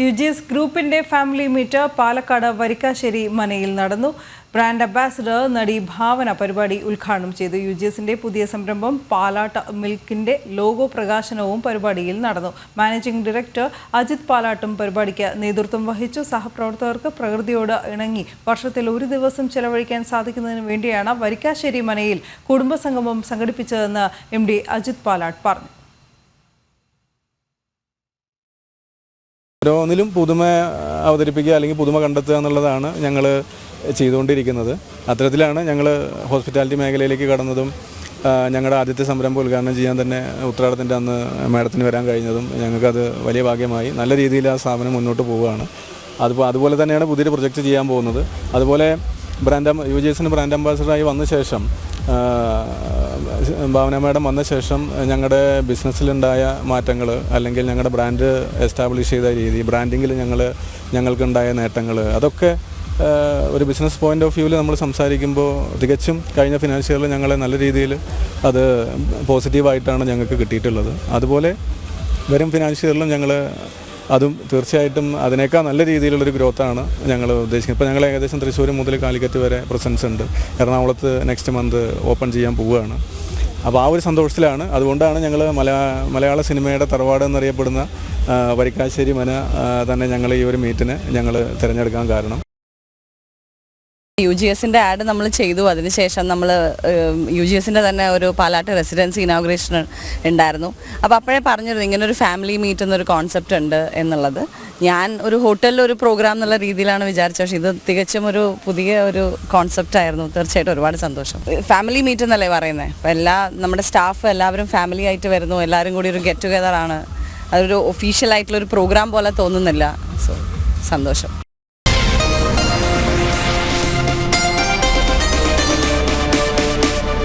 യുജിഎസ് ഗ്രൂപ്പിന്റെ family meet Palakkad Varikkasseri മനയിൽ നടന്നു. Brand ambassador നടി ഭാവന പരിപാടി ഉദ്ഘാടനം ചെയ്തു. യുജിഎസിന്റെ പുതിയ സംരംഭം പാലാട്ട് മിൽക്കിന്റെ ലോഗോ പ്രകാശനവും പരിപാടിയിൽ നടന്നു. മാനേജിംഗ് ഡയറക്ടർ അജിത് പാലാട്ടും പരിപാടിക്ക് നേതൃത്വം വഹിച്ചു. സഹപ്രവർത്തകർക്ക് പ്രകൃതിയോട് ഇണങ്ങി വർഷത്തിൽ ഒരു ദിവസം ചെലവഴിക്കാൻ സാധിക്കുന്നതിന് വേണ്ടിയാണ് വരിക്കാശ്ശേരി മനയിൽ കുടുംബസംഗമം സംഘടിപ്പിച്ചതെന്ന് MD അജിത് പാലാട്ട് പറഞ്ഞു. ഓരോന്നിലും പുതുമ അവതരിപ്പിക്കുക അല്ലെങ്കിൽ പുതുമ കണ്ടെത്തുക എന്നുള്ളതാണ് ഞങ്ങൾ ചെയ്തുകൊണ്ടിരിക്കുന്നത്. അത്തരത്തിലാണ് ഞങ്ങൾ ഹോസ്പിറ്റാലിറ്റി മേഖലയിലേക്ക് കടന്നതും ഞങ്ങളുടെ ആദ്യത്തെ സംരംഭം ഉദ്ഘാടനം ചെയ്യാൻ തന്നെ ഉത്രാടത്തിൻ്റെ അന്ന് മാഡത്തിന് വരാൻ കഴിഞ്ഞതും ഞങ്ങൾക്കത് വലിയ ഭാഗ്യമായി. നല്ല രീതിയിൽ ആ സ്ഥാപനം മുന്നോട്ട് പോവുകയാണ്. അതുപോലെ തന്നെയാണ് പുതിയൊരു പ്രൊജക്റ്റ് ചെയ്യാൻ പോകുന്നത്. അതുപോലെ യുജിഎസിന് ബ്രാൻഡ് അംബാസിഡറായി വന്ന ശേഷം ഭാവന മാഡം വന്ന ശേഷം ഞങ്ങളുടെ ബിസിനസ്സിലുണ്ടായ മാറ്റങ്ങൾ അല്ലെങ്കിൽ ഞങ്ങളുടെ ബ്രാൻഡ് എസ്റ്റാബ്ലിഷ് ചെയ്ത രീതി, ബ്രാൻഡിങ്ങിൽ ഞങ്ങൾക്കുണ്ടായ നേട്ടങ്ങൾ, അതൊക്കെ ഒരു ബിസിനസ് പോയിൻ്റ് ഓഫ് വ്യൂവിൽ നമ്മൾ സംസാരിക്കുമ്പോൾ തികച്ചും കഴിഞ്ഞ ഫിനാൻഷ്യൽ ഇയറിൽ ഞങ്ങളെ നല്ല രീതിയിൽ അത് പോസിറ്റീവായിട്ടാണ് ഞങ്ങൾക്ക് കിട്ടിയിട്ടുള്ളത്. അതുപോലെ വരും ഫിനാൻഷ്യൽ ഇയറിലും ഞങ്ങൾ അതും തീർച്ചയായിട്ടും അതിനേക്കാൾ നല്ല രീതിയിലുള്ളൊരു ഗ്രോത്താണ് ഞങ്ങൾ ഉദ്ദേശിക്കുന്നത്. ഇപ്പോൾ ഞങ്ങൾ ഏകദേശം തൃശ്ശൂർ മുതൽ കാലിക്കറ്റ് വരെ പ്രസൻസ് ഉണ്ട്. എറണാകുളത്ത് നെക്സ്റ്റ് മന്ത് ഓപ്പൺ ചെയ്യാൻ പോവുകയാണ്. അപ്പോൾ ആ ഒരു സന്തോഷത്തിലാണ്. അതുകൊണ്ടാണ് ഞങ്ങൾ മലയാള സിനിമയുടെ തറവാട് എന്നറിയപ്പെടുന്ന വരിക്കാശ്ശേരി മന തന്നെ ഞങ്ങൾ ഈ ഒരു മീറ്റിന് ഞങ്ങൾ തിരഞ്ഞെടുക്കാൻ കാരണം. യുജിഎസിൻ്റെ ആഡ് നമ്മൾ ചെയ്തു. അതിനുശേഷം നമ്മൾ യുജിഎസിൻ്റെ തന്നെ ഒരു പാലാട്ട് റെസിഡൻസി ഇനോഗ്രേഷൻ ഉണ്ടായിരുന്നു. അപ്പോൾ അപ്പോഴേ പറഞ്ഞിരുന്നു ഇങ്ങനൊരു ഫാമിലി മീറ്റ് എന്നൊരു കോൺസെപ്റ്റ് ഉണ്ട് എന്നുള്ളത്. ഞാൻ ഒരു ഹോട്ടലിൽ ഒരു പ്രോഗ്രാം എന്നുള്ള രീതിയിലാണ് വിചാരിച്ചത്. പക്ഷേ ഇത് തികച്ചും ഒരു പുതിയ ഒരു കോൺസെപ്റ്റ് ആയിരുന്നു. തീർച്ചയായിട്ടും ഒരുപാട് സന്തോഷം. ഫാമിലി മീറ്റ് എന്നല്ലേ പറയുന്നത്. അപ്പോൾ നമ്മുടെ സ്റ്റാഫ് എല്ലാവരും ഫാമിലി ആയിട്ട് വരുന്നു. എല്ലാവരും കൂടി ഒരു ഗെറ്റ് ടുഗെദർ ആണ്. അതൊരു ഒഫീഷ്യൽ ആയിട്ടുള്ളൊരു പ്രോഗ്രാം പോലെ തോന്നുന്നില്ല. സോ സന്തോഷം.